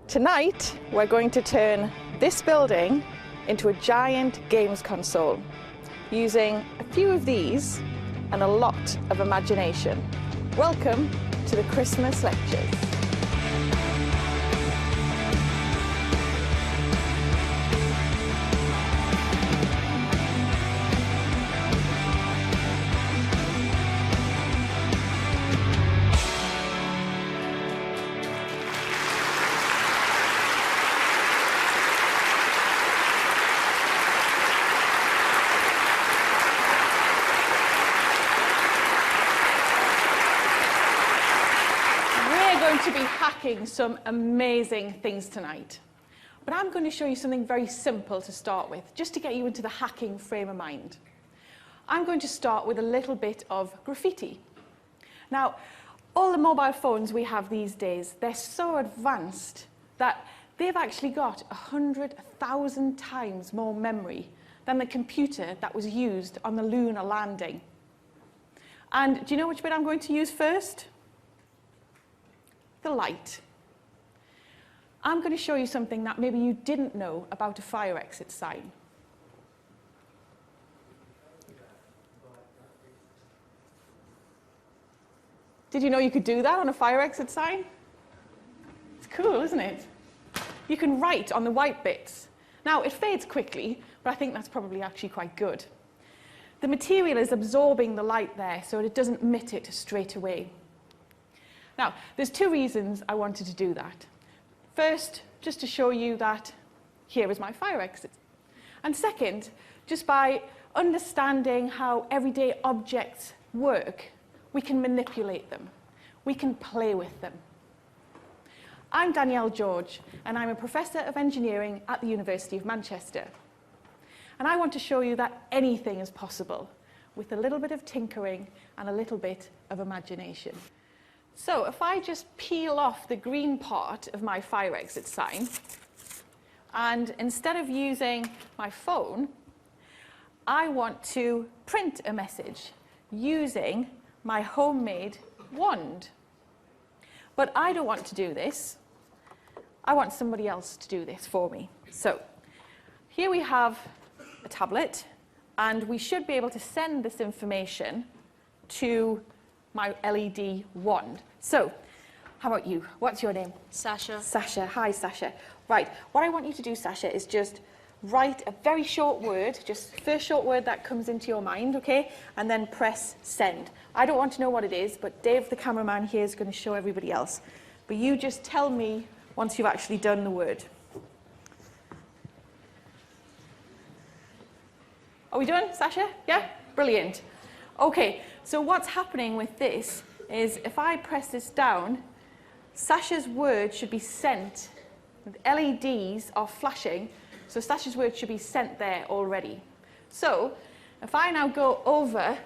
Tonight, we're going to turn this building into a giant games console using a few of these and a lot of imagination. Welcome to the Christmas Lectures. To be hacking some amazing things tonight. But I'm going to show you something very simple to start with, just to get you into the hacking frame of mind. I'm going to start with a little bit of graffiti. Now, all the mobile phones we have these days, they're so advanced that they've actually got 100,000 times more memory than the computer that was used on the lunar landing. And do you know which bit I'm going to use first? The light. I'm going to show you something that maybe you didn't know about a fire exit sign. Did you know you could do that on a fire exit sign? It's cool, isn't it? You can write on the white bits. Now, it fades quickly, but I think that's probably actually quite good. The material is absorbing the light there, so it doesn't emit it straight away. Now, there's two reasons I wanted to do that. First, just to show you that here is my fire exit. And second, just by understanding how everyday objects work, we can manipulate them. We can play with them. I'm Danielle George, and I'm a Professor of Engineering at the University of Manchester. And I want to show you that anything is possible with a little bit of tinkering and a little bit of imagination. So if I just peel off the green part of my fire exit sign, and instead of using my phone, I want to print a message using my homemade wand. But I don't want to do this. I want somebody else to do this for me. So here we have a tablet, and we should be able to send this information to my LED wand. So, how about you? What's your name? Sasha. Sasha. Hi, Sasha. Right, what I want you to do, Sasha, is just write a very short word, just first short word that comes into your mind, okay? And then press send. I don't want to know what it is, but Dave, the cameraman here, is going to show everybody else. But you just tell me once you've actually done the word. Are we done, Sasha? Yeah? Brilliant. Okay, so what's happening with this is if I press this down, Sasha's word should be sent. The LEDs are flashing, so Sasha's word should be sent there already. So if I now go over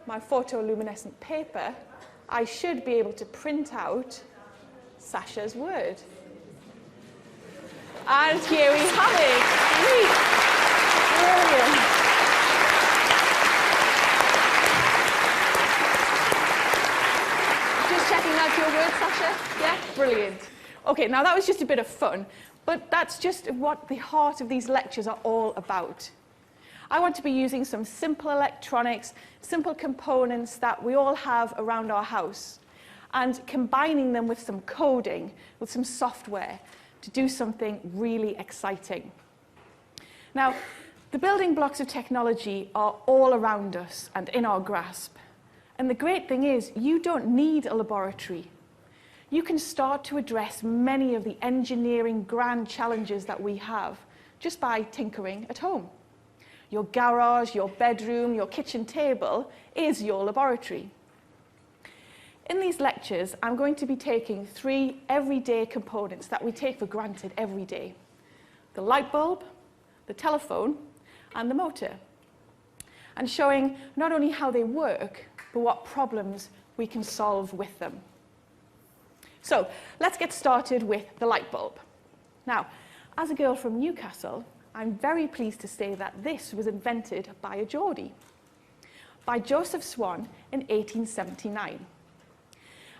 my photoluminescent paper, I should be able to print out Sasha's word. And here we have it. Brilliant. Checking out your word, Sasha? Yeah? Brilliant. Okay, now that was just a bit of fun, but that's just what the heart of these lectures are all about. I want to be using some simple electronics, simple components that we all have around our house, and combining them with some coding, with some software, to do something really exciting. Now, the building blocks of technology are all around us and in our grasp. And the great thing is, you don't need a laboratory. You can start to address many of the engineering grand challenges that we have just by tinkering at home. Your garage, your bedroom, your kitchen table is your laboratory. In these lectures, I'm going to be taking three everyday components that we take for granted every day: the light bulb, the telephone, and the motor, and showing not only how they work, but what problems we can solve with them. So let's get started with the light bulb. Now, as a girl from Newcastle, I'm very pleased to say that this was invented by a Geordie, by Joseph Swan in 1879.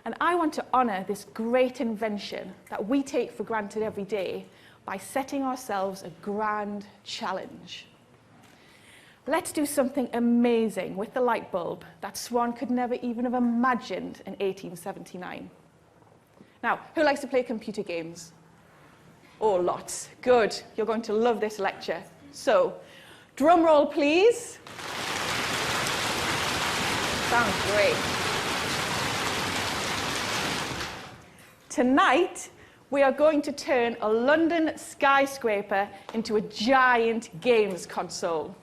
And I want to honour this great invention that we take for granted every day by setting ourselves a grand challenge. Let's do something amazing with the light bulb that Swan could never even have imagined in 1879. Now, who likes to play computer games? Oh, lots. Good. You're going to love this lecture. So, drum roll, please. Sounds great. Tonight, we are going to turn a London skyscraper into a giant games console.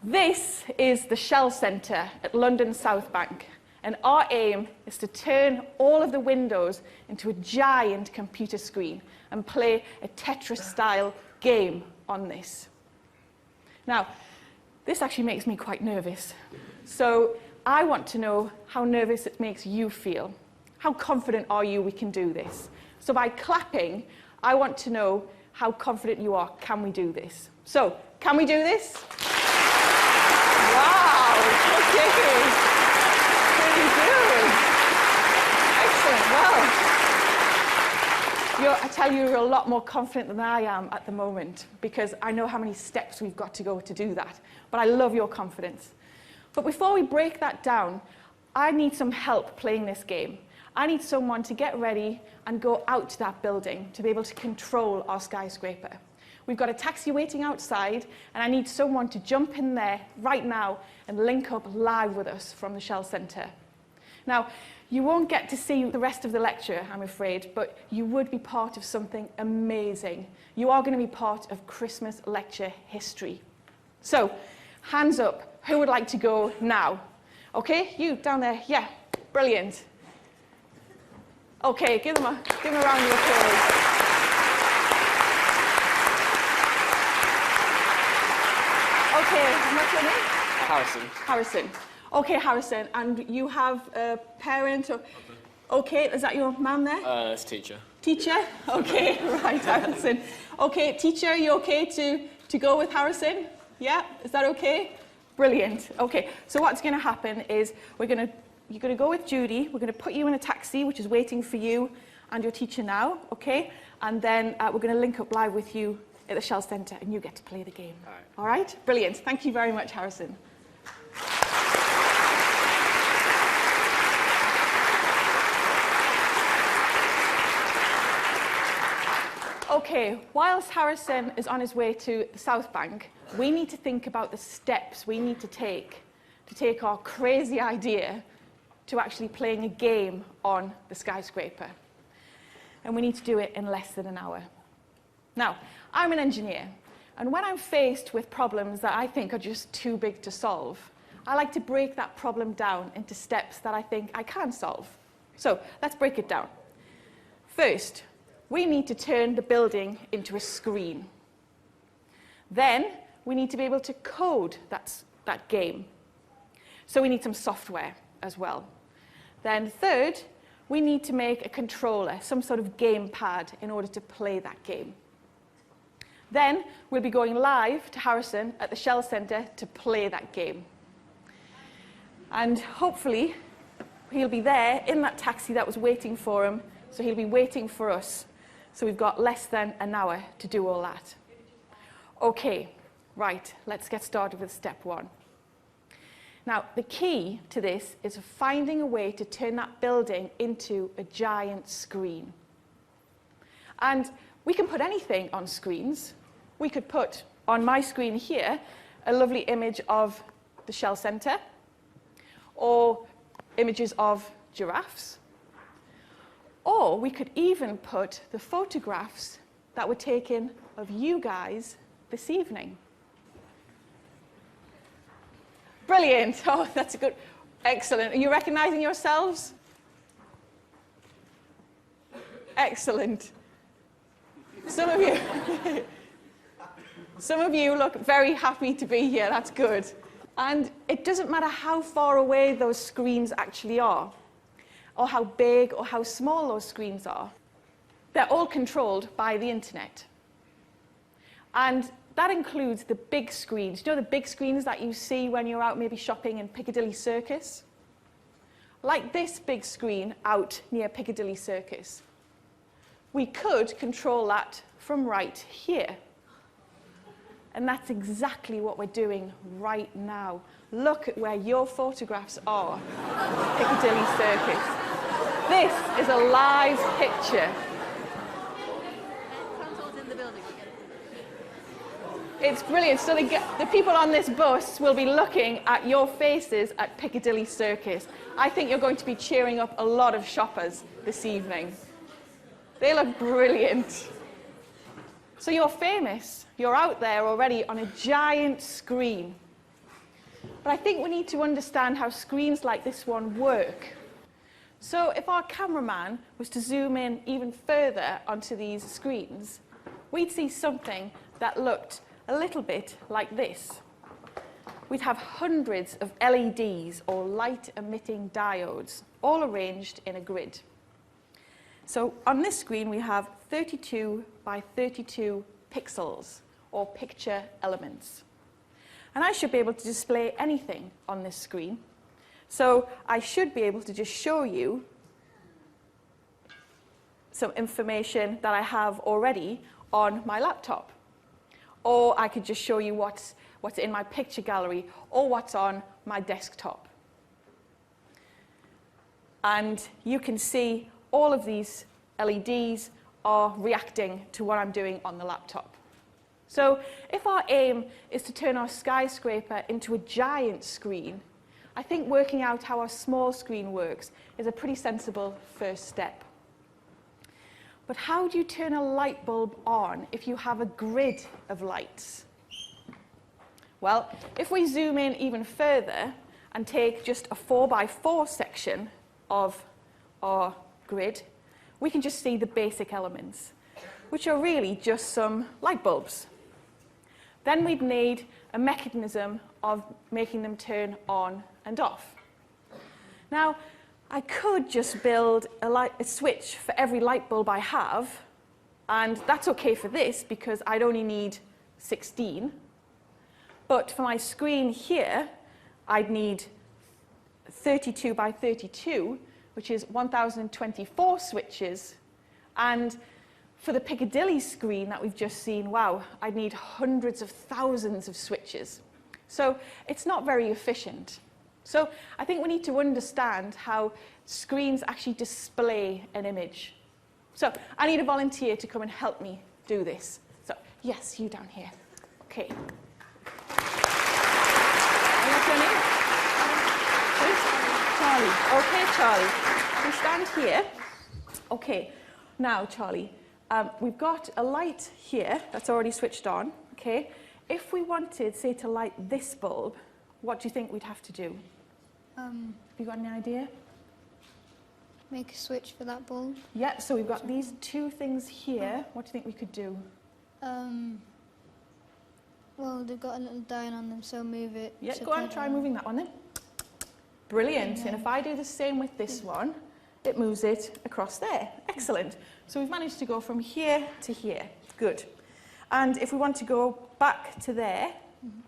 This is the Shell Centre at London South Bank, and our aim is to turn all of the windows into a giant computer screen and play a Tetris-style game on this. Now, this actually makes me quite nervous. So I want to know how nervous it makes you feel. How confident are you we can do this? So by clapping, I want to know how confident you are. Can we do this? So, can we do this? Wow, okay. Pretty good. Excellent, well. I tell you, you're a lot more confident than I am at the moment because I know how many steps we've got to go to do that. But I love your confidence. But before we break that down, I need some help playing this game. I need someone to get ready and go out to that building to be able to control our skyscraper. We've got a taxi waiting outside, and I need someone to jump in there right now and link up live with us from the Shell Centre. Now, you won't get to see the rest of the lecture, I'm afraid, but you would be part of something amazing. You are going to be part of Christmas lecture history. So, hands up. Who would like to go now? Okay, you down there. Yeah, brilliant. Okay, give them a round of applause. Okay, what's your name? Harrison. Harrison. Okay, Harrison, and you have a parent or... Okay, is that your mum there? It's teacher. Teacher? Okay, right, Harrison. Okay, teacher, are you okay to go with Harrison? Yeah, is that okay? Brilliant. Okay, so what's going to happen is you're going to go with Judy. We're going to put you in a taxi, which is waiting for you and your teacher now, okay? And then we're going to link up live with you at the Shell Centre, and you get to play the game. All right. All right? Brilliant. Thank you very much, Harrison. Okay, whilst Harrison is on his way to the South Bank, we need to think about the steps we need to take our crazy idea to actually playing a game on the skyscraper. And we need to do it in less than an hour. Now, I'm an engineer, and when I'm faced with problems that I think are just too big to solve, I like to break that problem down into steps that I think I can solve. So, let's break it down. First, we need to turn the building into a screen. Then, we need to be able to code that game. So we need some software as well. Then third, we need to make a controller, some sort of gamepad, in order to play that game. Then we'll be going live to Harrison at the Shell Centre to play that game. And hopefully, he'll be there in that taxi that was waiting for him, so he'll be waiting for us. So we've got less than an hour to do all that. Okay, right, let's get started with step one. Now, the key to this is finding a way to turn that building into a giant screen. And we can put anything on screens. We could put on my screen here a lovely image of the Shell Centre, or images of giraffes. Or we could even put the photographs that were taken of you guys this evening. Brilliant. Oh, that's a good. Excellent. Are you recognizing yourselves? Excellent. Some of you look very happy to be here. That's good. And it doesn't matter how far away those screens actually are, or how big or how small those screens are. They're all controlled by the internet. And that includes the big screens. You know the big screens that you see when you're out maybe shopping in Piccadilly Circus? like this big screen out near Piccadilly Circus. We could control that from right here. And that's exactly what we're doing right now. Look at where your photographs are, Piccadilly Circus. This is a live picture. It's brilliant. So the people on this bus will be looking at your faces at Piccadilly Circus. I think you're going to be cheering up a lot of shoppers this evening. They look brilliant. So you're famous. You're out there already on a giant screen. But I think we need to understand how screens like this one work. So if our cameraman was to zoom in even further onto these screens, we'd see something that looked a little bit like this. We'd have hundreds of LEDs, or light-emitting diodes, all arranged in a grid. So on this screen, we have 32 by 32 pixels, or picture elements. And I should be able to display anything on this screen. So I should be able to just show you some information that I have already on my laptop. Or I could just show you what's in my picture gallery, or what's on my desktop. And you can see all of these LEDs are reacting to what I'm doing on the laptop. So if our aim is to turn our skyscraper into a giant screen, I think working out how our small screen works is a pretty sensible first step. But how do you turn a light bulb on if you have a grid of lights? Well, if we zoom in even further and take just a 4x4 section of our grid, we can just see the basic elements, which are really just some light bulbs. Then we'd need a mechanism of making them turn on and off. Now, I could just build a switch for every light bulb I have, and that's okay for this because I'd only need 16. But for my screen here, I'd need 32 by 32, which is 1,024 switches. And for the Piccadilly screen that we've just seen, wow, I'd need hundreds of thousands of switches. So it's not very efficient. So I think we need to understand how screens actually display an image. So I need a volunteer to come and help me do this. So yes, you down here. Okay. What's your name? Charlie. Okay, Charlie. We stand here. Okay. Now, Charlie, we've got a light here that's already switched on. Okay. If we wanted, say, to light this bulb, what do you think we'd have to do? Have you got any idea? Make a switch for that bulb. Yeah, so we've got these two things here. What do you think we could do? Well, they've got a little dial on them, so move it. Yeah, go on, try moving that one then. Brilliant. And if I do the same with this one, it moves it across there. Excellent. So we've managed to go from here to here. Good. And if we want to go back to there,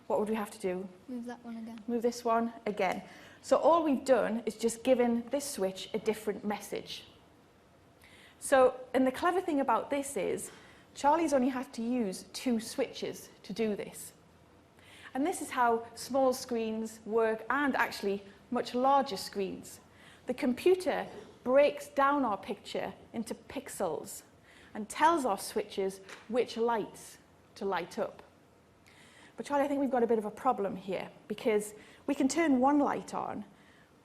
what would we have to do? Move that one again. Move this one again. So all we've done is just given this switch a different message. So, and the clever thing about this is, Charlie's only had to use 2 switches to do this. And this is how small screens work, and actually much larger screens. The computer breaks down our picture into pixels and tells our switches which lights to light up. But Charlie, I think we've got a bit of a problem here, because we can turn one light on,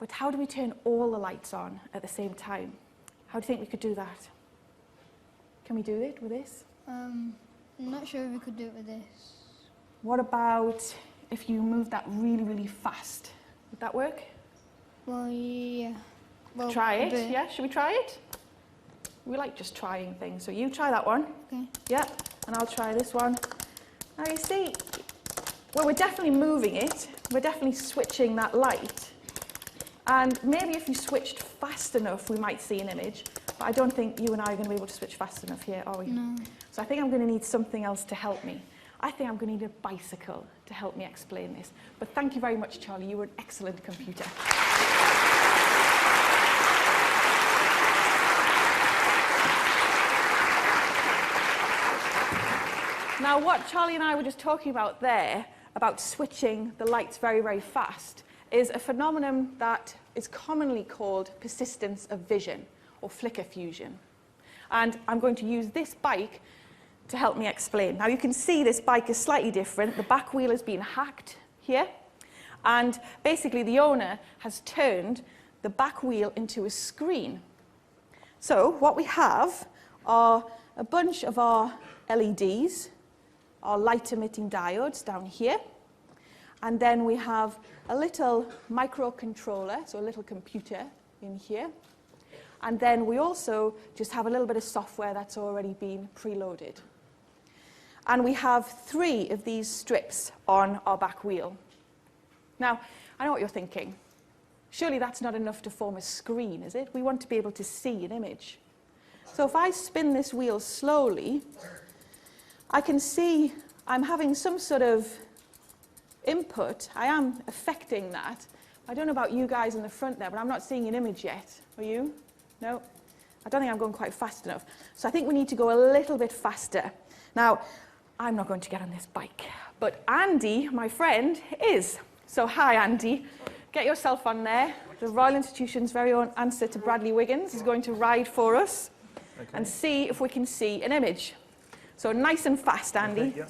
but how do we turn all the lights on at the same time? How do you think we could do that? Can we do it with this? I'm not sure if we could do it with this. What about if you move that really, really fast? Would that work? Well, yeah. Well, try it, yeah? Should we try it? We like just trying things. So you try that one. Okay. Yeah, and I'll try this one. Now you see, well, we're definitely moving it. We're definitely switching that light. And maybe if you switched fast enough, we might see an image. But I don't think you and I are going to be able to switch fast enough here, are we? No. So I think I'm going to need something else to help me. I think I'm going to need a bicycle to help me explain this. But thank you very much, Charlie. You were an excellent computer. Now, what Charlie and I were just talking about there, about switching the lights very, very fast, is a phenomenon that is commonly called persistence of vision, or flicker fusion. And I'm going to use this bike to help me explain. Now, you can see this bike is slightly different. The back wheel has been hacked here. And basically, the owner has turned the back wheel into a screen. So what we have are a bunch of our LEDs, our light-emitting diodes down here. And then we have a little microcontroller, so a little computer in here. And then we also just have a little bit of software that's already been preloaded. And we have 3 of these strips on our back wheel. Now, I know what you're thinking. Surely that's not enough to form a screen, is it? We want to be able to see an image. So if I spin this wheel slowly, I can see I'm having some sort of input. I am affecting that. I don't know about you guys in the front there, but I'm not seeing an image yet. Are you? No? I don't think I'm going quite fast enough. So I think we need to go a little bit faster. Now, I'm not going to get on this bike, but Andy, my friend, is. So hi, Andy. Get yourself on there. The Royal Institution's very own answer to Bradley Wiggins is going to ride for us and see if we can see an image. So nice and fast, Andy. Okay, yeah.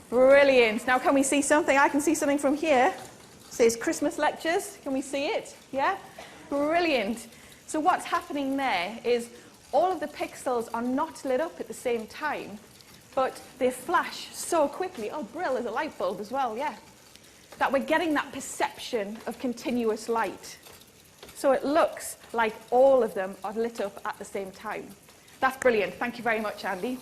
Brilliant. Now, can we see something? I can see something from here. It says Christmas lectures. Can we see it? Yeah? Brilliant. So what's happening there is all of the pixels are not lit up at the same time, but they flash so quickly. Oh, brill, there's a light bulb as well, yeah. That we're getting that perception of continuous light. So it looks like all of them are lit up at the same time. That's brilliant. Thank you very much, Andy.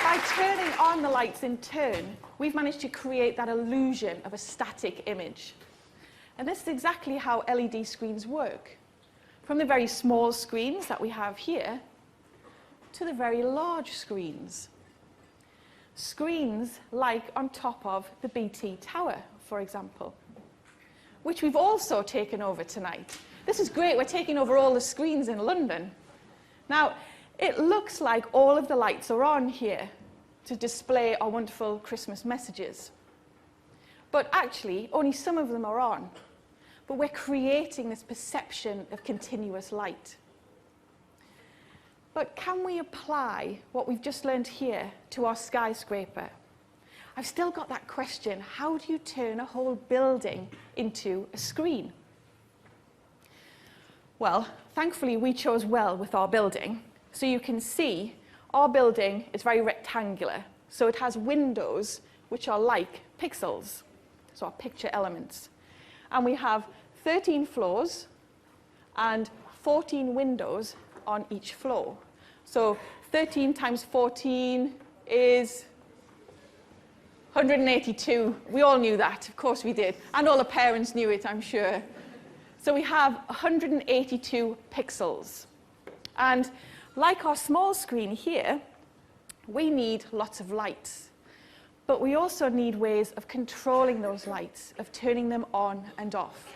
By turning on the lights in turn, we've managed to create that illusion of a static image. And this is exactly how LED screens work. From the very small screens that we have here to the very large screens. Screens like on top of the BT Tower, for example, which we've also taken over tonight. This is great. We're taking over all the screens in London. Now, it looks like all of the lights are on here to display our wonderful Christmas messages. But actually, only some of them are on. But we're creating this perception of continuous light. But can we apply what we've just learned here to our skyscraper? I've still got that question. How do you turn a whole building into a screen? Well, thankfully, we chose well with our building. So you can see our building is very rectangular. So it has windows which are like pixels, so our picture elements. And we have 13 floors and 14 windows on each floor. So 13 times 14 is 182. We all knew that, of course we did. And all the parents knew it, I'm sure. So we have 182 pixels. And like our small screen here, we need lots of lights. But we also need ways of controlling those lights, of turning them on and off.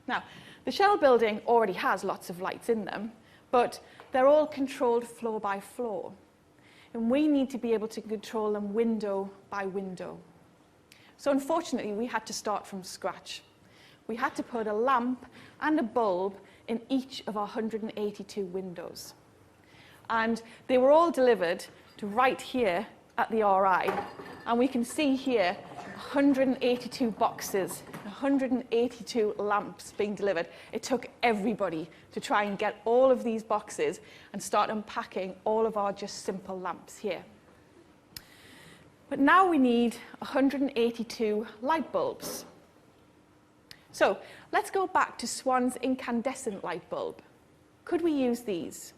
Now, the Shell building already has lots of lights in them, but they're all controlled floor by floor. And we need to be able to control them window by window. So unfortunately, we had to start from scratch. We had to put a lamp and a bulb in each of our 182 windows. And they were all delivered to right here at the RI. And we can see here 182 boxes, 182 lamps being delivered. It took everybody to try and get all of these boxes and start unpacking all of our just simple lamps here. But now we need 182 light bulbs. So let's go back to Swan's incandescent light bulb. Could we use these?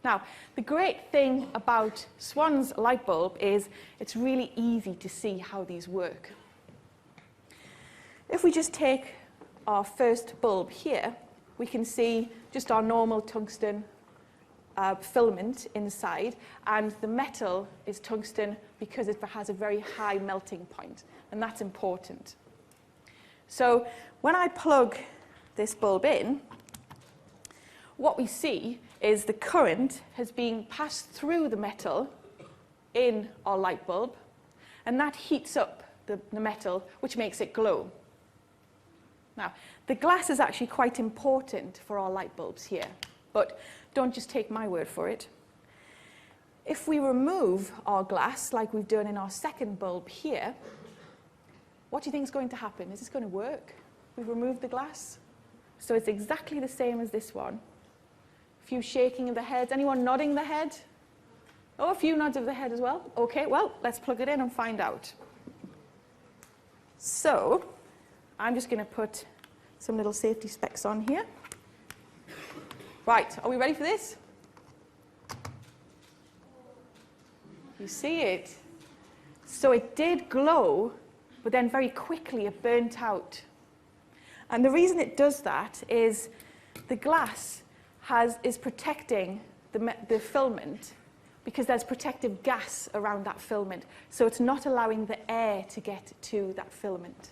Now, the great thing about Swan's light bulb is it's really easy to see how these work. If we just take our first bulb here, we can see just our normal tungsten filament inside, and the metal is tungsten because it has a very high melting point, and that's important. So when I plug this bulb in, what we see is the current has been passed through the metal in our light bulb, and that heats up the metal, which makes it glow. Now, the glass is actually quite important for our light bulbs here, but don't just take my word for it. If we remove our glass, like we've done in our second bulb here, what do you think is going to happen? Is this going to work? We've removed the glass. So it's exactly the same as this one. A few shaking of the heads. Anyone nodding the head? Oh, a few nods of the head as well. Okay, well, let's plug it in and find out. So I'm just going to put some little safety specs on here. Right, are we ready for this? You see it? So it did glow, but then very quickly it burnt out. And the reason it does that is the glass is protecting the filament because there's protective gas around that filament. So it's not allowing the air to get to that filament.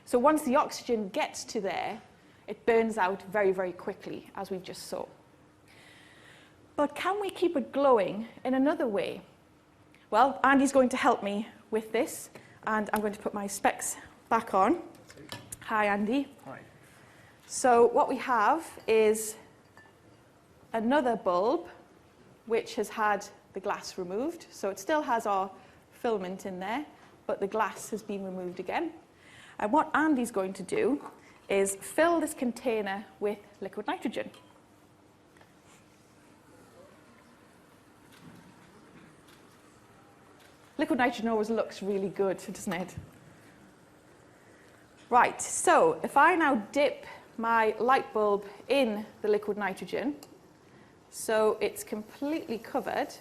So once the oxygen gets to there, it burns out very, very quickly, as we just saw. But can we keep it glowing in another way? Well, Andy's going to help me with this, and I'm going to put my specs back on. Hi, Andy. Hi. So what we have is another bulb which has had the glass removed. So it still has our filament in there, but the glass has been removed again. And what Andy's going to do is fill this container with liquid nitrogen. Liquid nitrogen always looks really good, doesn't it? Right, so if I now dip my light bulb in the liquid nitrogen, so it's completely covered,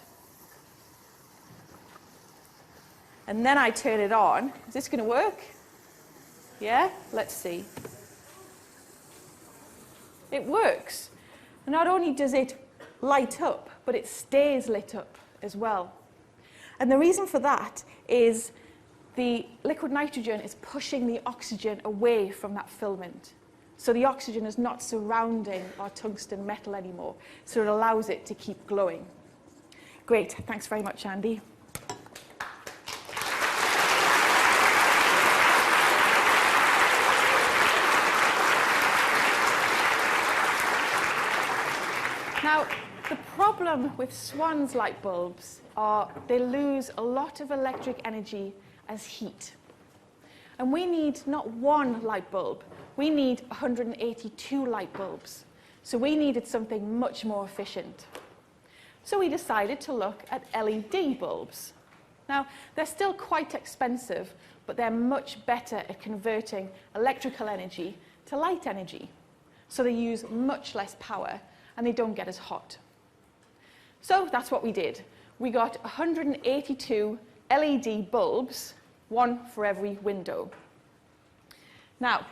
and then I turn it on, is this going to work? Yeah? Let's see. It works. Not only does it light up, but it stays lit up as well. And the reason for that is the liquid nitrogen is pushing the oxygen away from that filament. So the oxygen is not surrounding our tungsten metal anymore, so it allows it to keep glowing. Great, thanks very much, Andy. Now, the problem with Swan's light bulbs are they lose a lot of electric energy as heat. And we need not one light bulb, we need 182 light bulbs. So we needed something much more efficient. So we decided to look at LED bulbs. Now, they're still quite expensive, but they're much better at converting electrical energy to light energy. So they use much less power and they don't get as hot. So that's what we did. We got 182 LED bulbs, one for every window. Now,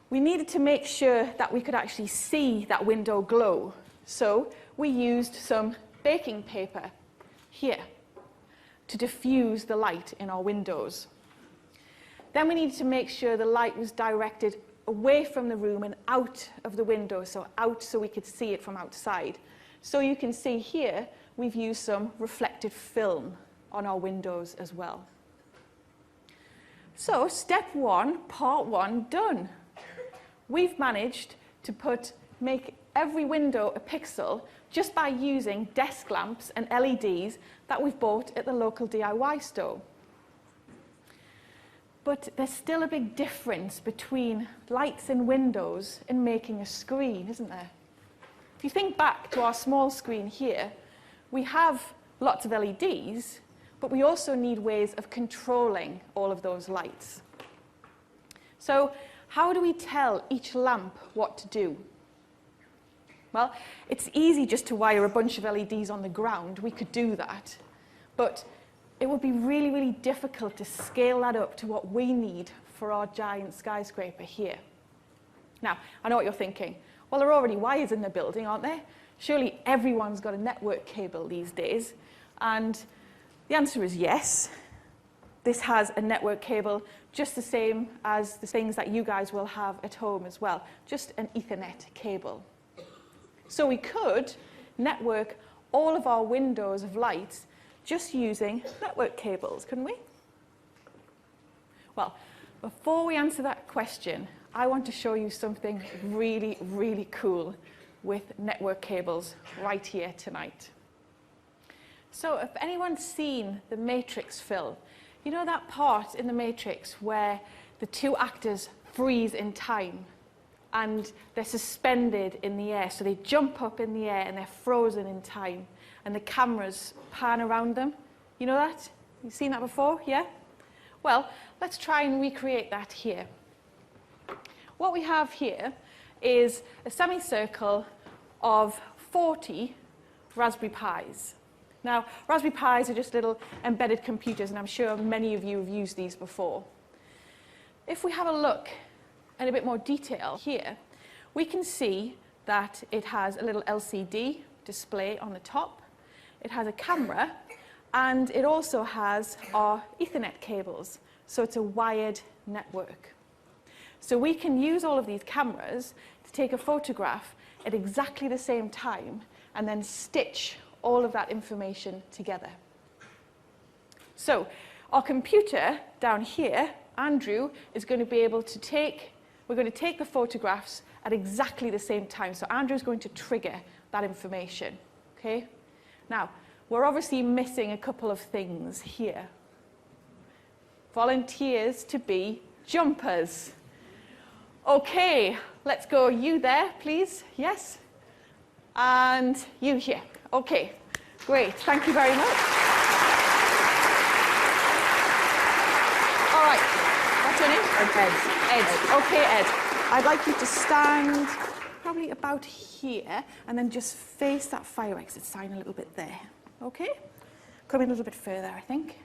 we needed to make sure that we could actually see that window glow. So we used some baking paper here to diffuse the light in our windows. Then we needed to make sure the light was directed away from the room and out of the window, so out so we could see it from outside. So you can see here, we've used some reflective film on our windows as well. So step one, part one, done. We've managed to make every window a pixel just by using desk lamps and LEDs that we've bought at the local DIY store. But there's still a big difference between lights and windows in making a screen, isn't there? If you think back to our small screen here, we have lots of LEDs, but we also need ways of controlling all of those lights. So how do we tell each lamp what to do? Well, it's easy just to wire a bunch of LEDs on the ground. We could do that. But it would be really, really difficult to scale that up to what we need for our giant skyscraper here. Now, I know what you're thinking. Well, there are already wires in the building, aren't there? Surely everyone's got a network cable these days. And the answer is yes. this has a network cable just the same as the things that you guys will have at home as well, just an Ethernet cable. So we could network all of our windows of lights just using network cables, couldn't we? Well, before we answer that question, I want to show you something really, really cool with network cables right here tonight. So if anyone's seen the Matrix film, you know that part in the Matrix where the two actors freeze in time and they're suspended in the air, so they jump up in the air and they're frozen in time and the cameras pan around them? You know that? You've seen that before, yeah? Well, let's try and recreate that here. What we have here is a semicircle of 40 Raspberry Pis. Now, Raspberry Pis are just little embedded computers, and I'm sure many of you have used these before. If we have a look in a bit more detail here, we can see that it has a little LCD display on the top, it has a camera, and it also has our Ethernet cables, so it's a wired network. So we can use all of these cameras to take a photograph at exactly the same time and then stitch all of that information together. So our computer down here, Andrew, is going to be able to we're going to take the photographs at exactly the same time. So Andrew's going to trigger that information, okay? Now, we're obviously missing a couple of things here. Volunteers to be jumpers. Okay, let's go. You there, please? Yes? And you here. Okay, great. Thank you very much. All right. What's your name? Ed. Ed. Okay, Ed. I'd like you to stand probably about here and then just face that fire exit sign a little bit there. Okay? Come in a little bit further, I think.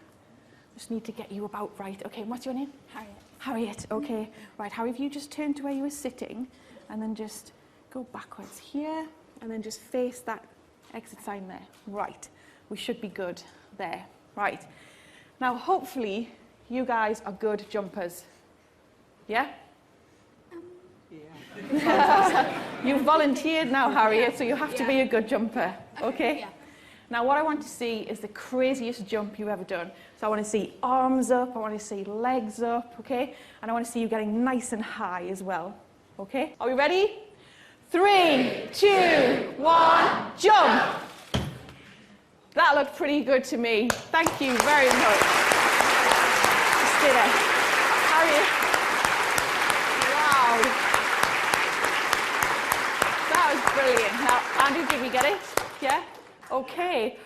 Just need to get you about right. Okay, what's your name? Harriet. Harriet, okay. Right, Harriet, you just turn to where you were sitting and then just go backwards here and then just face that exit sign there. Right, we should be good there. Right, now hopefully you guys are good jumpers. Yeah? Yeah. You've volunteered now, Harriet, so you have to be a good jumper, okay? Yeah. Now what I want to see is the craziest jump you've ever done. So I want to see arms up, I want to see legs up, okay? And I want to see you getting nice and high as well, okay? Are we ready? 3, 2, 1, jump! That looked pretty good to me. Thank you very much. Just stay there. Harriet. Wow. That was brilliant. Now, Andy, did we get it? Yeah? Okay.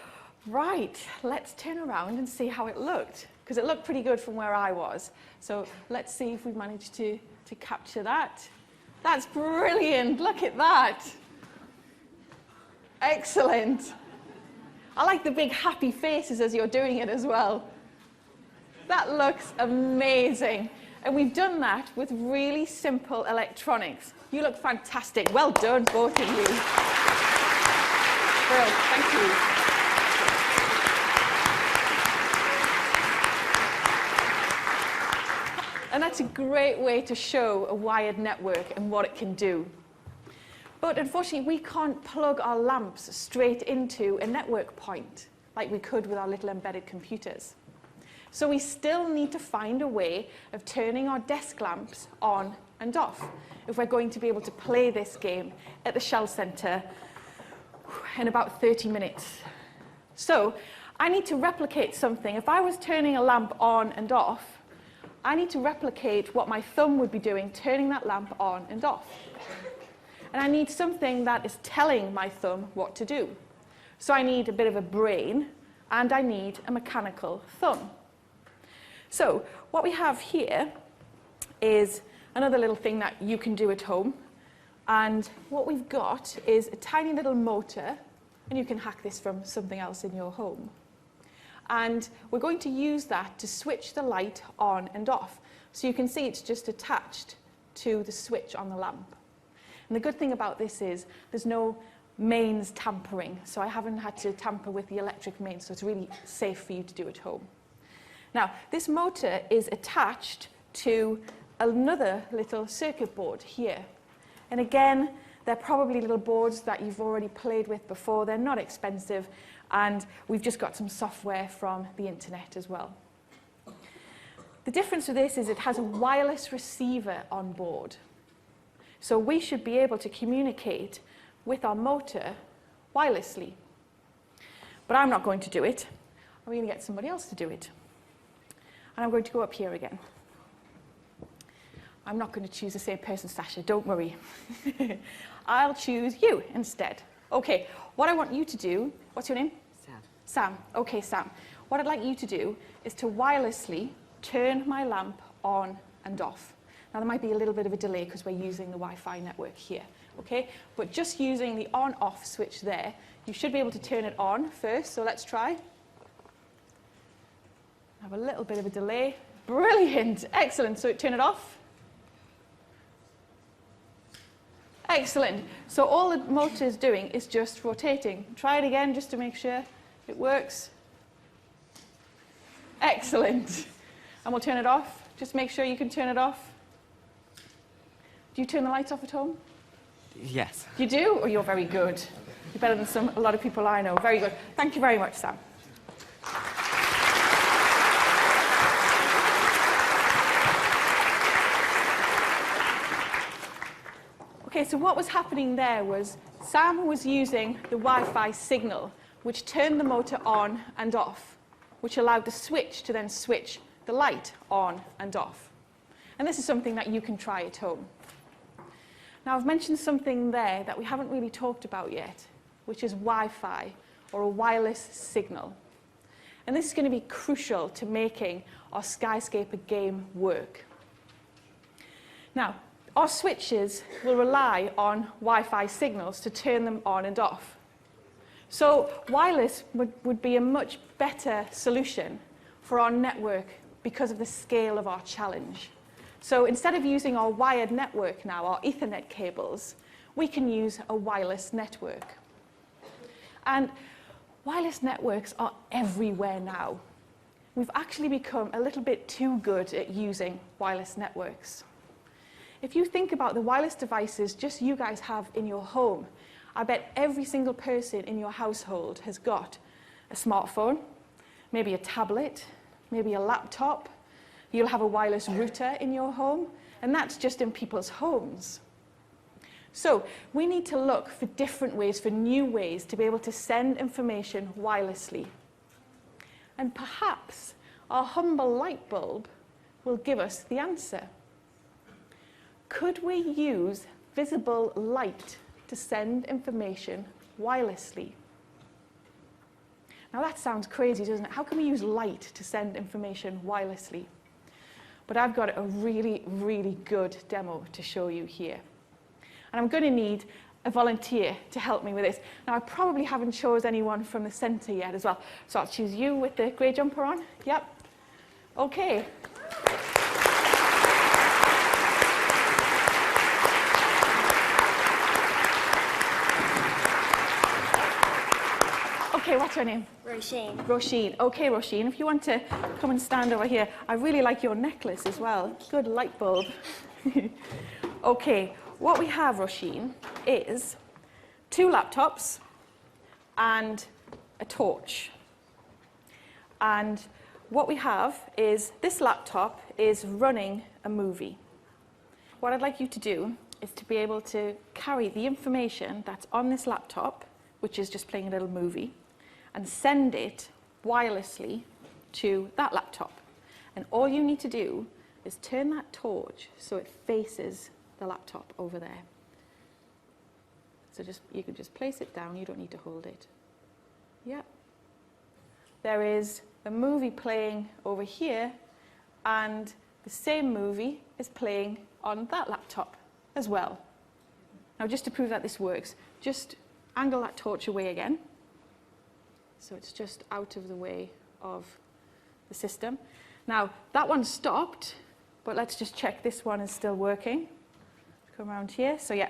Right. Let's turn around and see how it looked. Because it looked pretty good from where I was. So let's see if we managed to capture that. That's brilliant. Look at that. Excellent. I like the big happy faces as you're doing it as well. That looks amazing. And we've done that with really simple electronics. You look fantastic. Well done, both of you. Brilliant. Thank you. And that's a great way to show a wired network and what it can do. But unfortunately, we can't plug our lamps straight into a network point like we could with our little embedded computers. So we still need to find a way of turning our desk lamps on and off if we're going to be able to play this game at the Shell Centre in about 30 minutes. So I need to replicate something. If I was turning a lamp on and off, I need to replicate what my thumb would be doing, turning that lamp on and off. And I need something that is telling my thumb what to do. So I need a bit of a brain, and I need a mechanical thumb. So what we have here is another little thing that you can do at home. And what we've got is a tiny little motor, and you can hack this from something else in your home. And we're going to use that to switch the light on and off. So you can see it's just attached to the switch on the lamp. And the good thing about this is there's no mains tampering. So I haven't had to tamper with the electric mains, so it's really safe for you to do at home. Now, this motor is attached to another little circuit board here. And again, they're probably little boards that you've already played with before. They're not expensive, and we've just got some software from the internet as well. The difference with this is it has a wireless receiver on board. So we should be able to communicate with our motor wirelessly. But I'm not going to do it. I'm going to get somebody else to do it. And I'm going to go up here again. I'm not going to choose the same person, Sasha, don't worry. I'll choose you instead. Okay, what I want you to do, what's your name? Sam. Sam, okay, Sam. What I'd like you to do is to wirelessly turn my lamp on and off. Now there might be a little bit of a delay because we're using the Wi-Fi network here, okay? But just using the on-off switch there, you should be able to turn it on first, so let's try. Have a little bit of a delay. Brilliant, excellent, so turn it off. Excellent. So all the motor is doing is just rotating. Try it again just to make sure it works. Excellent. And we'll turn it off. Just make sure you can turn it off. Do you turn the lights off at home? Yes. You do? Oh, you're very good. You're better than a lot of people I know. Very good. Thank you very much, Sam. Okay, so what was happening there was Sam was using the Wi-Fi signal, which turned the motor on and off, which allowed the switch to then switch the light on and off. And this is something that you can try at home. Now, I've mentioned something there that we haven't really talked about yet, which is Wi-Fi, or a wireless signal. And this is going to be crucial to making our Skyscaper game work. Now, our switches will rely on Wi-Fi signals to turn them on and off. So wireless would be a much better solution for our network because of the scale of our challenge. So instead of using our wired network now, our Ethernet cables, we can use a wireless network. And wireless networks are everywhere now. We've actually become a little bit too good at using wireless networks. If you think about the wireless devices just you guys have in your home, I bet every single person in your household has got a smartphone, maybe a tablet, maybe a laptop. You'll have a wireless router in your home, and that's just in people's homes. So we need to look for different ways, for new ways to be able to send information wirelessly. And perhaps our humble light bulb will give us the answer. Could we use visible light to send information wirelessly? Now that sounds crazy, doesn't it? How can we use light to send information wirelessly? But I've got a really, really good demo to show you here. And I'm going to need a volunteer to help me with this. Now I probably haven't chosen anyone from the centre yet as well. So I'll choose you with the grey jumper on. Yep. Okay. Okay, what's your name? Roisin. Roisin. Okay, Roisin, if you want to come and stand over here. I really like your necklace as well. Good light bulb. Okay, what we have, Roisin, is 2 laptops and a torch. And what we have is this laptop is running a movie. What I'd like you to do is to be able to carry the information that's on this laptop, which is just playing a little movie, and send it wirelessly to that laptop. And all you need to do is turn that torch so it faces the laptop over there. So you can just place it down, you don't need to hold it. Yep. There is a movie playing over here, and the same movie is playing on that laptop as well. Now just to prove that this works, just angle that torch away again. So it's just out of the way of the system. Now, that one stopped, but let's just check this one is still working. Come around here. So yeah,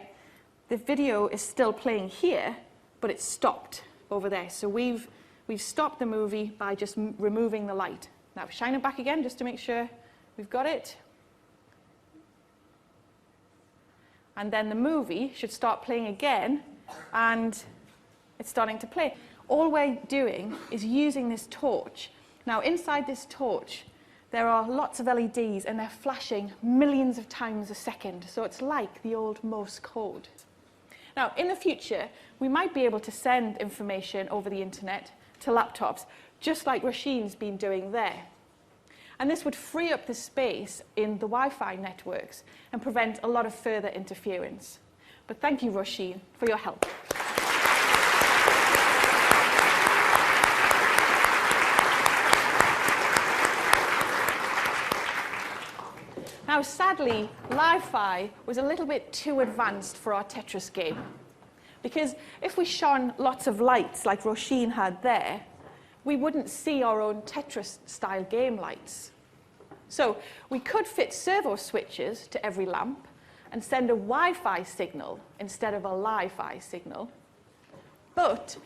the video is still playing here, but it's stopped over there. So we've stopped the movie by just removing the light. Now shine it back again just to make sure we've got it. And then the movie should start playing again, and it's starting to play. All we're doing is using this torch. Now inside this torch there are lots of LEDs and they're flashing millions of times a second, so it's like the old Morse code. Now in the future we might be able to send information over the internet to laptops, just like Roshin's been doing there. And this would free up the space in the Wi-Fi networks and prevent a lot of further interference. But thank you, Roshin, for your help. Now, sadly, Li-Fi was a little bit too advanced for our Tetris game. Because if we shone lots of lights like Roshin had there, we wouldn't see our own Tetris-style game lights. So we could fit servo switches to every lamp and send a Wi-Fi signal instead of a Li-Fi signal. But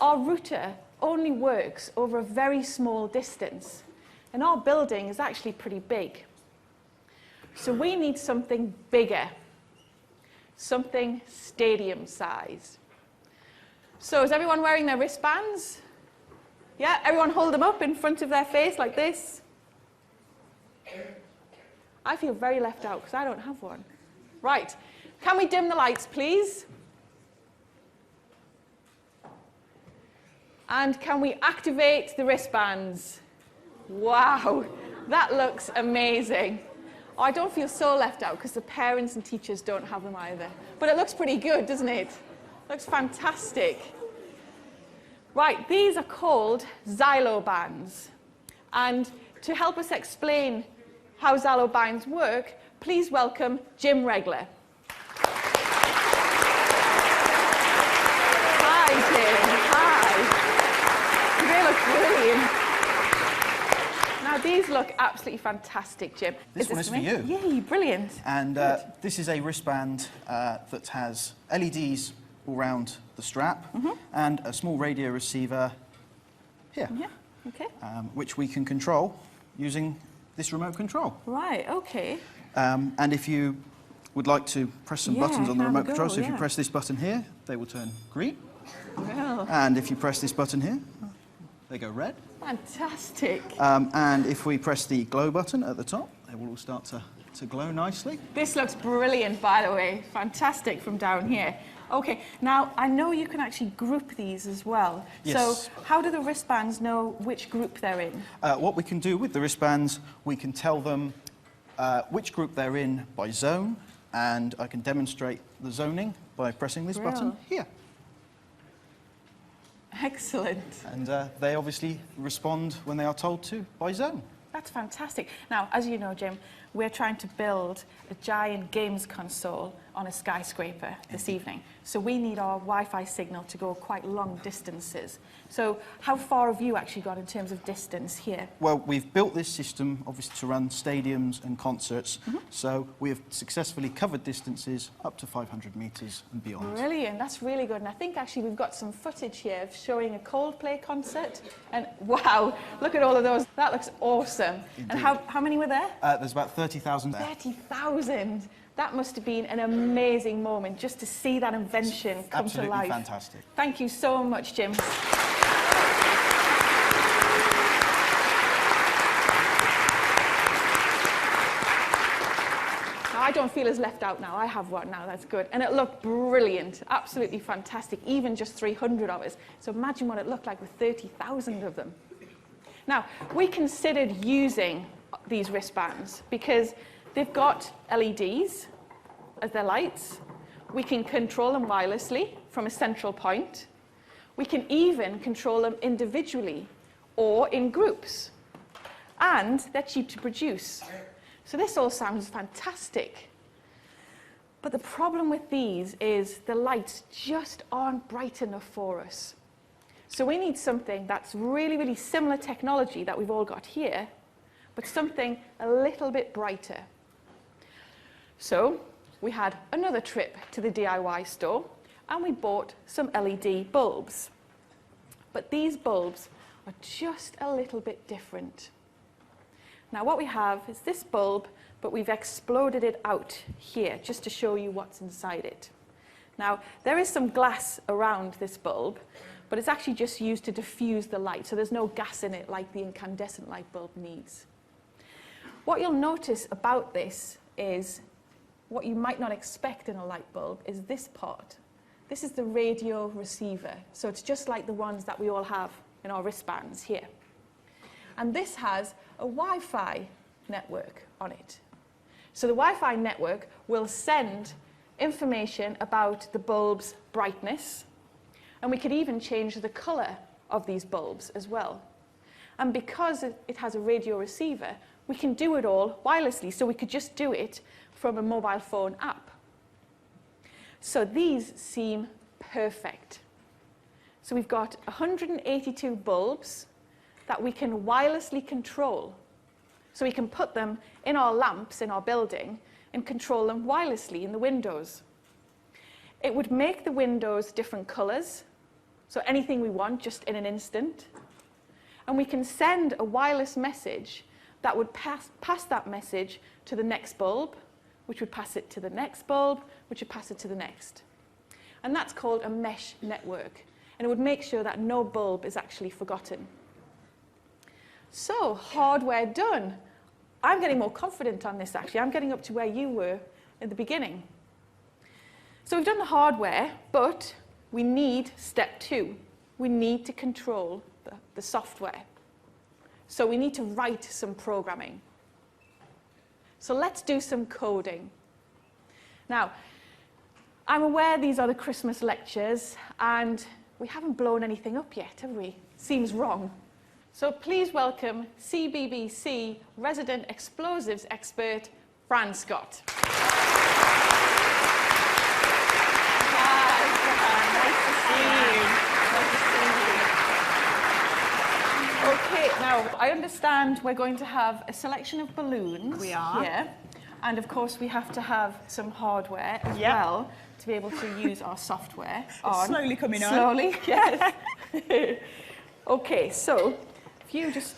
our router only works over a very small distance, and our building is actually pretty big. So we need something bigger, something stadium-sized. So is everyone wearing their wristbands? Yeah, everyone hold them up in front of their face like this. I feel very left out because I don't have one. Right, can we dim the lights, please? And can we activate the wristbands? Wow, that looks amazing. Oh, I don't feel so left out because the parents and teachers don't have them either. But it looks pretty good, doesn't it? Looks fantastic. Right, these are called Xylo bands. And to help us explain how Xylo bands work, please welcome Jim Regler. Hi, Jim. Hi. They look brilliant. Now, these look absolutely fantastic, Jim. This one is for you. Yay, brilliant. And this is a wristband that has LEDs all around the strap and a small radio receiver here, Yeah, okay. which we can control using this remote control. Right, okay. And if you would like to press some buttons on the have a remote control, go, so if you yeah. press this button here, they will turn green. Well, And if you press this button here, they go red. fantastic. And if we press the glow button at the top, they will all start to glow nicely. This looks brilliant, by the way. Fantastic from down here. Okay, now I know you can actually group these as well. Yes. So how do the wristbands know which group they're in? What we can do with the wristbands, we can tell them which group they're in by zone, and I can demonstrate the zoning by pressing this button here. Excellent. And they obviously respond when they are told to by zone. That's fantastic. Now, as you know, Jim, we're trying to build a giant games console on a skyscraper this evening. So we need our Wi-Fi signal to go quite long distances. So how far have you actually got in terms of distance here? Well, we've built this system, obviously, to run stadiums and concerts. So we have successfully covered distances up to 500 metres and beyond. Brilliant, that's really good. And I think actually we've got some footage here of showing a Coldplay concert. And wow, look at all of those. That looks awesome. Indeed. And how many were there? There's about 30,000 there. 30,000. That must have been an amazing moment just to see that invention come to Absolutely life. fantastic. Thank you so much, Jim. Now, I don't feel as left out now. I have one now, that's good. And it looked brilliant, absolutely fantastic, even just 300 of us. So imagine what it looked like with 30,000 of them. Now, we considered using these wristbands because they've got LEDs as their lights. We can control them wirelessly from a central point. We can even control them individually or in groups. And they're cheap to produce. So this all sounds fantastic. But the problem with these is the lights just aren't bright enough for us. So we need something that's really, really similar technology that we've all got here, but something a little bit brighter. So we had another trip to the DIY store and we bought some LED bulbs. But these bulbs are just a little bit different. Now what we have is this bulb, but we've exploded it out here just to show you what's inside it. Now there is some glass around this bulb, but it's actually just used to diffuse the light, so there's no gas in it like the incandescent light bulb needs. What you'll notice about this is what you might not expect in a light bulb is this part. This is the radio receiver, so it's just like the ones that we all have in our wristbands here. And this has a Wi-Fi network on it. So the Wi-Fi network will send information about the bulb's brightness, and we could even change the color of these bulbs as well. And because it has a radio receiver, we can do it all wirelessly, so we could just do it from a mobile phone app. So these seem perfect. So we've got 182 bulbs that we can wirelessly control. So we can put them in our lamps in our building and control them wirelessly in the windows. It would make the windows different colors, so anything we want just in an instant. And we can send a wireless message that would pass that message to the next bulb, which would pass it to the next bulb, which would pass it to the next. And that's called a mesh network. And it would make sure that no bulb is actually forgotten. So, hardware done. I'm getting more confident on this, actually. I'm getting up to where you were at the beginning. So we've done the hardware, but we need step 2. We need to control the software. So we need to write some programming. So let's do some coding. Now, I'm aware these are the Christmas lectures, and we haven't blown anything up yet, have we? Seems wrong. So please welcome CBBC resident explosives expert, Fran Scott. Hi, nice to see you. Nice to see you. Okay, now I understand we're going to have a selection of balloons here. And of course we have to have some hardware as well to be able to use our software on. It's slowly coming on. Slowly, yes. Okay, so if you just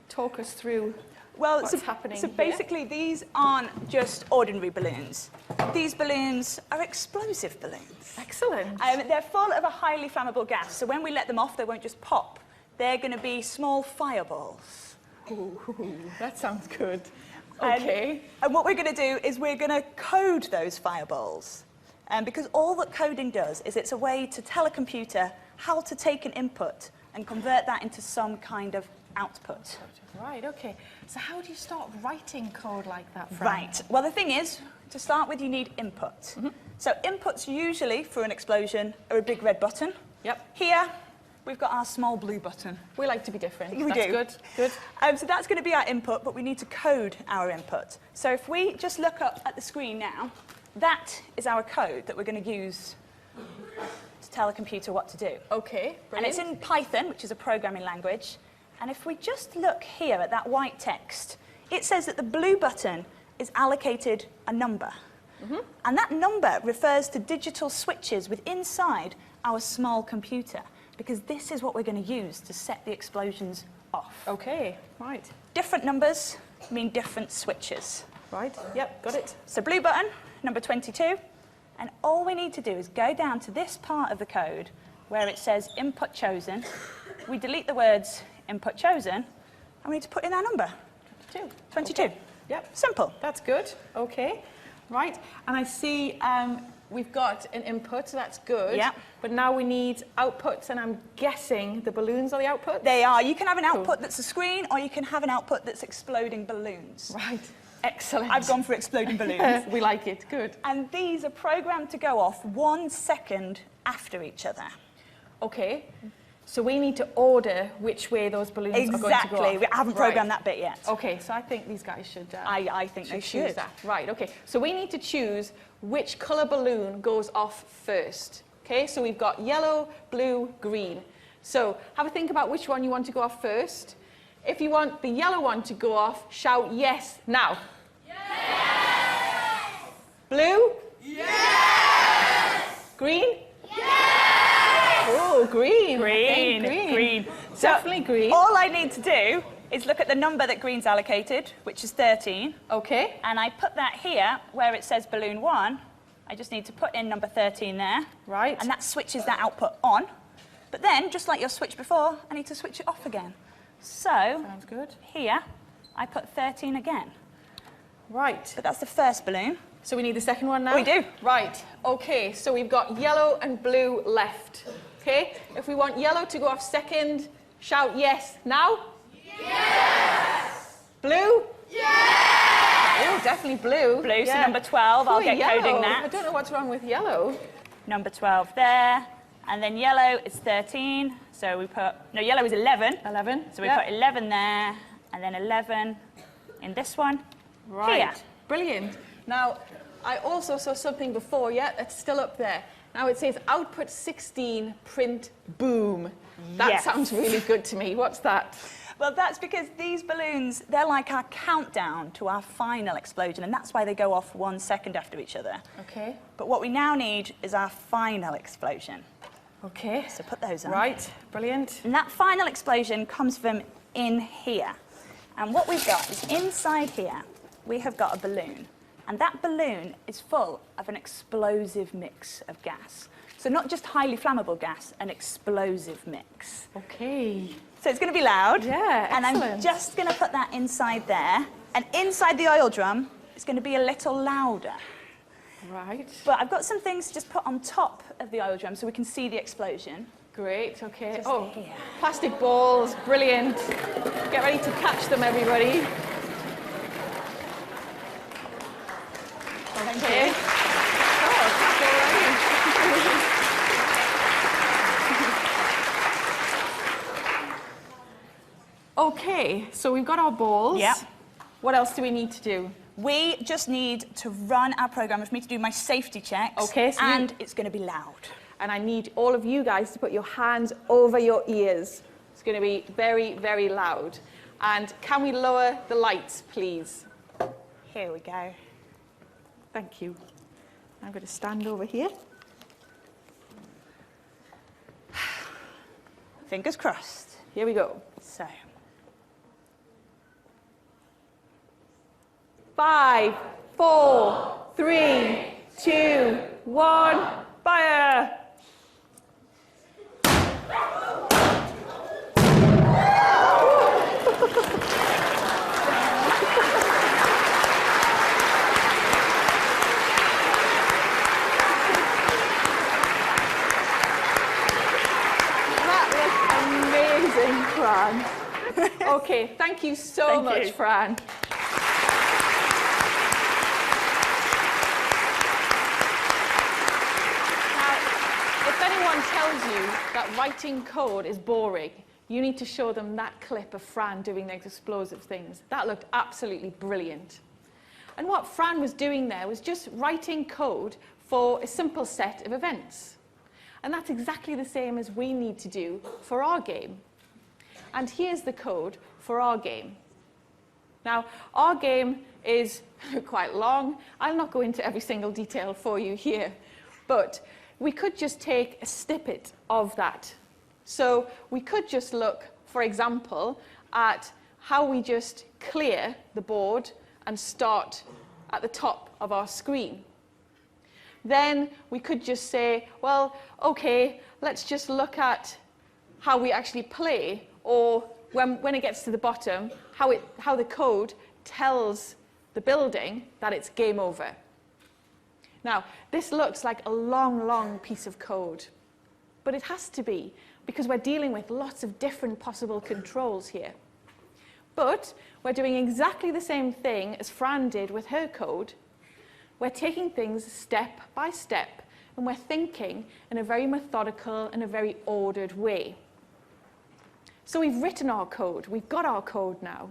talk us through what's happening So here. basically, these aren't just ordinary balloons. These balloons are explosive balloons. Excellent. They're full of a highly flammable gas, so when we let them off, they won't just pop. They're going to be small fireballs. Ooh, that sounds good. Okay. And what we're going to do is we're going to code those fireballs. Because all that coding does is it's a way to tell a computer how to take an input and convert that into some kind of output. Right, okay. So how do you start writing code like that, Fran? Right. Well, the thing is, to start with, you need input. So inputs usually for an explosion are a big red button. Yep. Here, we've got our small blue button. We like to be different. We That's do. good, good. So that's going to be our input, but we need to code our input. So if we just look up at the screen now, that is our code that we're going to use to tell a computer what to do. Okay, And brilliant. it's in Python, which is a programming language. And if we just look here at that white text, it says that the blue button is allocated a number. And that number refers to digital switches within inside our small computer, because this is what we're going to use to set the explosions off. Okay, right. Different numbers mean different switches. Right, yep, got it. So blue button, number 22, and all we need to do is go down to this part of the code where it says input chosen. We delete the words input chosen, and we need to put in our number. 22. Okay. Yep, Simple. that's good. Okay, right. And I see we've got an input, so that's good. Yep. But now we need outputs, and I'm guessing the balloons are the outputs? They are. You can have an output Cool. that's a screen, or you can have an output that's exploding balloons. Right, excellent. I've gone for exploding balloons. We like it, good. And these are programmed to go off 1 second after each other. Okay, so we need to order which way those balloons are going to go off. Exactly. We haven't programmed that bit yet. Okay, so I think these guys should. I think they choose should. that. Right. Okay. So we need to choose which colour balloon goes off first. Okay. So we've got yellow, blue, green. So have a think about which one you want to go off first. If you want the yellow one to go off, shout yes now. Yes. Blue. Yes. Green. Oh, green. I think green. Green. Definitely green. All I need to do is look at the number that green's allocated, which is 13. Okay. And I put that here where it says balloon 1. I just need to put in number 13 there. Right. And that switches that output on. But then, just like your switch before, I need to switch it off again. So, Sounds good. here, I put 13 again. Right. But that's the first balloon. So we need the second one now? We do. Right. Okay, so we've got yellow and blue left. Okay, if we want yellow to go off second, shout yes. Now? Yes! Blue? Yes! Oh, definitely blue. Blue, so number 12, I'll get yellow. coding that. I don't know what's wrong with yellow. Number 12 there. And then yellow is 13. So we put, no, yellow is 11. 11. So we put 11 there, and then 11 in this one. Right. Here. Brilliant. Now, I also saw something before, yeah, that's still up there. Now it says output 16, print boom. That Yes. sounds really good to me. What's that? Well, that's because these balloons, they're like our countdown to our final explosion, and that's why they go off 1 second after each other. Okay. But what we now need is our final explosion. Okay. So put those on. Right. Brilliant. And that final explosion comes from in here. And what we've got is inside here, we have got a balloon. And that balloon is full of an explosive mix of gas. So not just highly flammable gas, an explosive mix. Okay. So it's going to be loud. Yeah, And I'm excellent. just going to put that inside there. And inside the oil drum, it's going to be a little louder. Right. But I've got some things to just put on top of the oil drum so we can see the explosion. Great. Okay. Just Oh, here. plastic balls. Brilliant. Get ready to catch them, everybody. Okay. Oh, it's already. Okay, so we've got our balls. Yep. What else do we need to do? We just need to run our program for me to do my safety checks. Okay, so and it's going to be loud. And I need all of you guys to put your hands over your ears. It's going to be very, very loud. And can we lower the lights, please? Here we go. Thank you. I'm going to stand over here. Fingers crossed. Here we go. So, 5, 4, 3, 2, 1, fire! That was amazing, Fran. Okay, thank you so Thank much, you. Fran. If anyone tells you that writing code is boring, you need to show them that clip of Fran doing those explosive things. That looked absolutely brilliant. And what Fran was doing there was just writing code for a simple set of events. And that's exactly the same as we need to do for our game. And here's the code for our game. Now, our game is quite long. I'll not go into every single detail for you here, but we could just take a snippet of that. So we could just look, for example, at how we just clear the board and start at the top of our screen. Then we could just say, well, okay, let's just look at how we actually play, or when it gets to the bottom, how the code tells the building that it's game over. Now, this looks like a long, long piece of code, but it has to be, because we're dealing with lots of different possible controls here. But we're doing exactly the same thing as Fran did with her code. We're taking things step by step, and we're thinking in a very methodical and a very ordered way. So we've written our code. We've got our code now.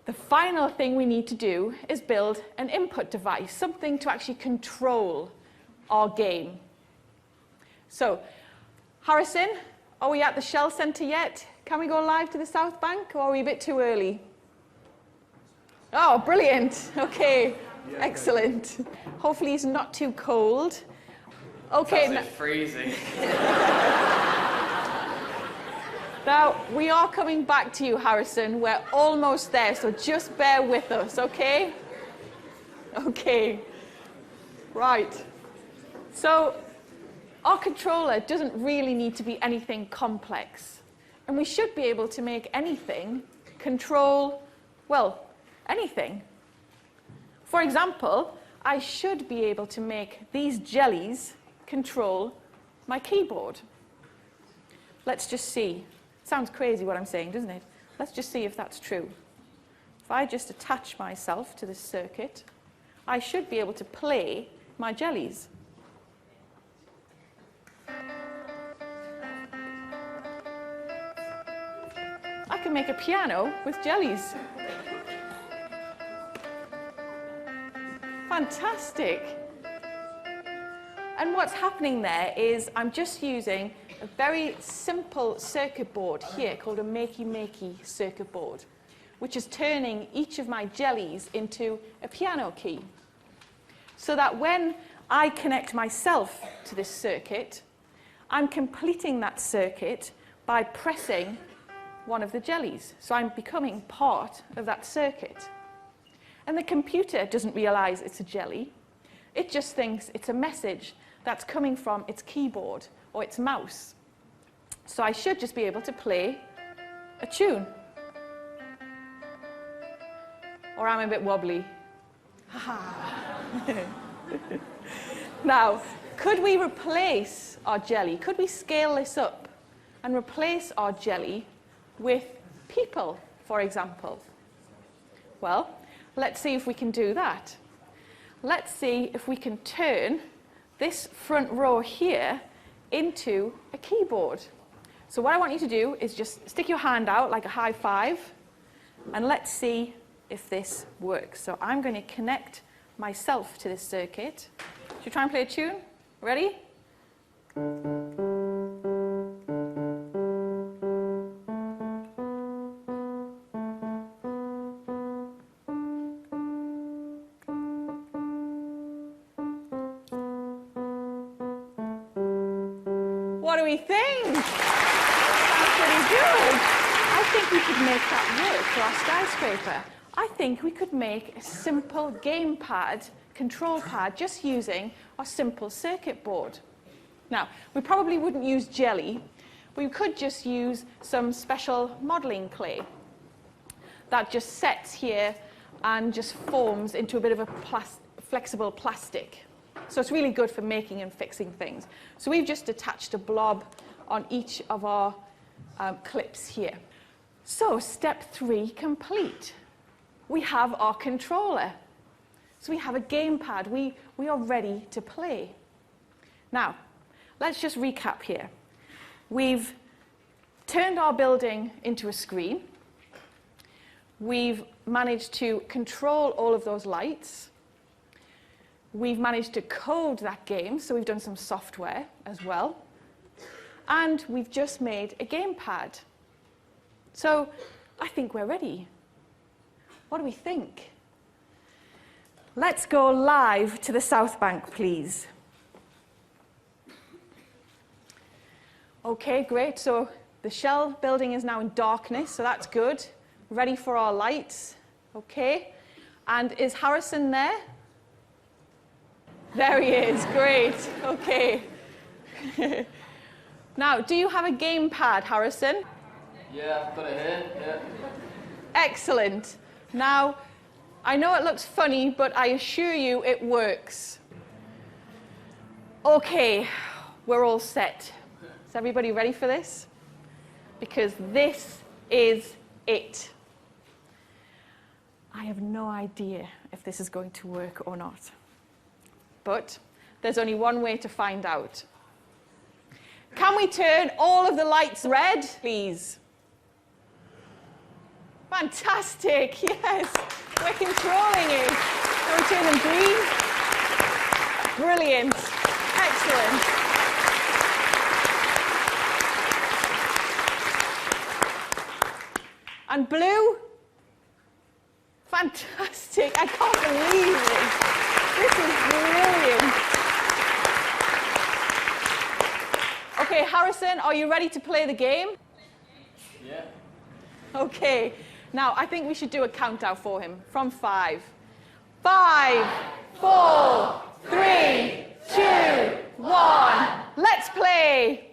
The final thing we need to do is build an input device, something to actually control our game. So, Harrison, are we at the Shell Centre yet? Can we go live to the South Bank, or are we a bit too early? Oh, brilliant. Okay, yeah, excellent. Hopefully it's not too cold. Okay. It's freezing. Now, we are coming back to you, Harrison. We're almost there, so just bear with us, okay? Okay. Right. So, our controller doesn't really need to be anything complex. And we should be able to make anything control, well, anything. For example, I should be able to make these jellies control my keyboard. Let's just see. Sounds crazy what I'm saying, doesn't it? Let's just see if that's true. If I just attach myself to this circuit, I should be able to play my jellies. I can make a piano with jellies. Fantastic. And what's happening there is I'm just using a very simple circuit board here called a makey-makey circuit board, which is turning each of my jellies into a piano key. So that when I connect myself to this circuit, I'm completing that circuit by pressing one of the jellies. So I'm becoming part of that circuit. And the computer doesn't realize it's a jelly. It just thinks it's a message that's coming from its keyboard or its mouse. So I should just be able to play a tune. Or I'm a bit wobbly. Now, could we replace our jelly? Could we scale this up and replace our jelly with people, for example? Well, let's see if we can do that. Let's see if we can turn this front row here into a keyboard. So what I want you to do is just stick your hand out like a high five, and let's see if this works. So I'm going to connect myself to this circuit. Should we try and play a tune? Ready? What do we think? That's pretty good. I think we could make that work for our skyscraper. I think we could make a simple gamepad, control pad, just using our simple circuit board. Now, we probably wouldn't use jelly. We could just use some special modeling clay that just sets here and just forms into a bit of a flexible plastic. So it's really good for making and fixing things. So we've just attached a blob on each of our clips here. So step 3 complete. We have our controller. So we have a gamepad. We are ready to play. Now, let's just recap here. We've turned our building into a screen. We've managed to control all of those lights. We've managed to code that game, so we've done some software as well. And we've just made a gamepad. So I think we're ready. What do we think? Let's go live to the South Bank, please. Okay, great. So the shell building is now in darkness, so that's good. Ready for our lights. Okay. And is Harrison there? There he is. Great. Okay. Now, do you have a gamepad, Harrison? Yeah, I've got it here. Yeah. Excellent. Now, I know it looks funny, but I assure you it works. Okay, we're all set. Is everybody ready for this? Because this is it. I have no idea if this is going to work or not. But there's only one way to find out. Can we turn all of the lights red, please? Fantastic, yes. We're controlling it. Can we turn them green? Brilliant. Excellent. And blue? Fantastic. I can't believe this. This is brilliant. Okay, Harrison, are you ready to play the game? Yeah. Okay, now I think we should do a countdown for him from 5. 5, 4, 3, 2, 1. Let's play.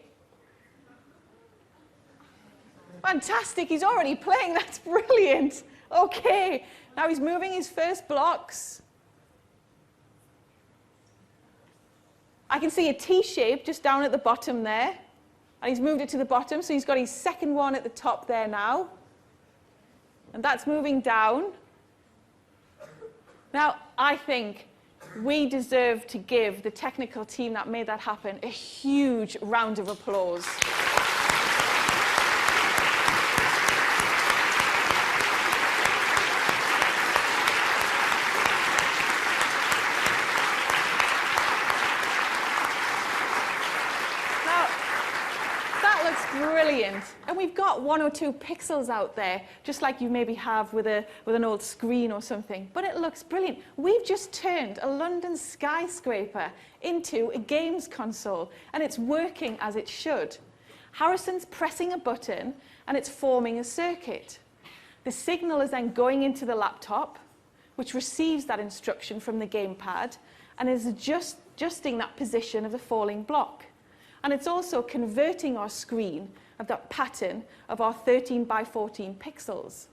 Fantastic, he's already playing. That's brilliant. Okay, now he's moving his first blocks. I can see a T shape just down at the bottom there. And he's moved it to the bottom, so he's got his second one at the top there now. And that's moving down. Now, I think we deserve to give the technical team that made that happen a huge round of applause. Brilliant. And we've got 1 or 2 pixels out there, just like you maybe have with an old screen or something. But it looks brilliant. We've just turned a London skyscraper into a games console, and it's working as it should. Harrison's pressing a button, and it's forming a circuit. The signal is then going into the laptop, which receives that instruction from the gamepad, and is adjusting that position of the falling block. And it's also converting our screen of that pattern of our 13 by 14 pixels.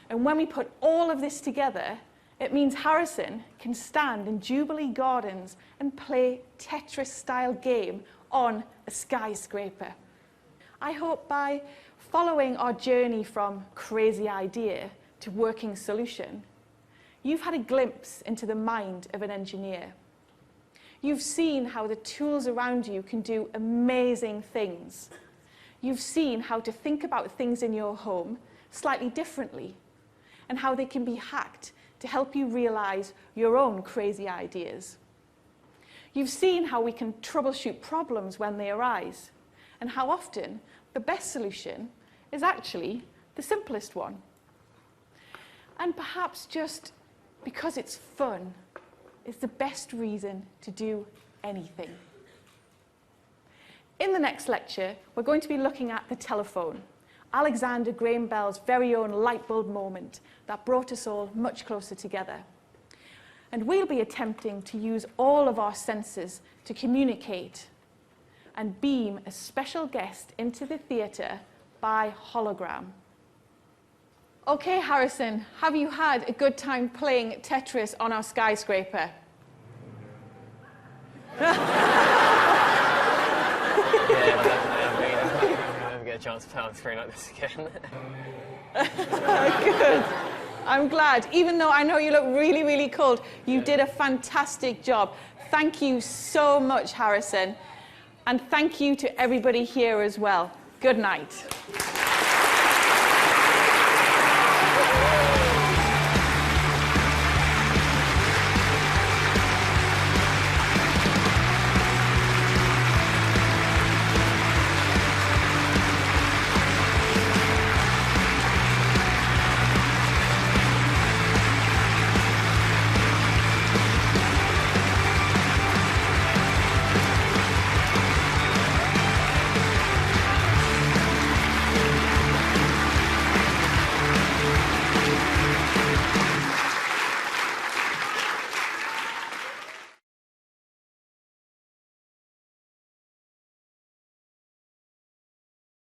And when we put all of this together, it means Harrison can stand in Jubilee Gardens and play Tetris-style game on a skyscraper. I hope by following our journey from crazy idea to working solution, you've had a glimpse into the mind of an engineer. You've seen how the tools around you can do amazing things. You've seen how to think about things in your home slightly differently, and how they can be hacked to help you realize your own crazy ideas. You've seen how we can troubleshoot problems when they arise, and how often the best solution is actually the simplest one. And perhaps just because it's fun is the best reason to do anything. In the next lecture, we're going to be looking at the telephone, Alexander Graham Bell's very own light bulb moment that brought us all much closer together. And we'll be attempting to use all of our senses to communicate and beam a special guest into the theatre by hologram. Okay, Harrison, have you had a good time playing Tetris on our skyscraper? Yeah, definitely. I'll never get a chance to play on a screen like this again. Good. I'm glad. Even though I know you look really, really cold, you did a fantastic job. Thank you so much, Harrison. And thank you to everybody here as well. Good night.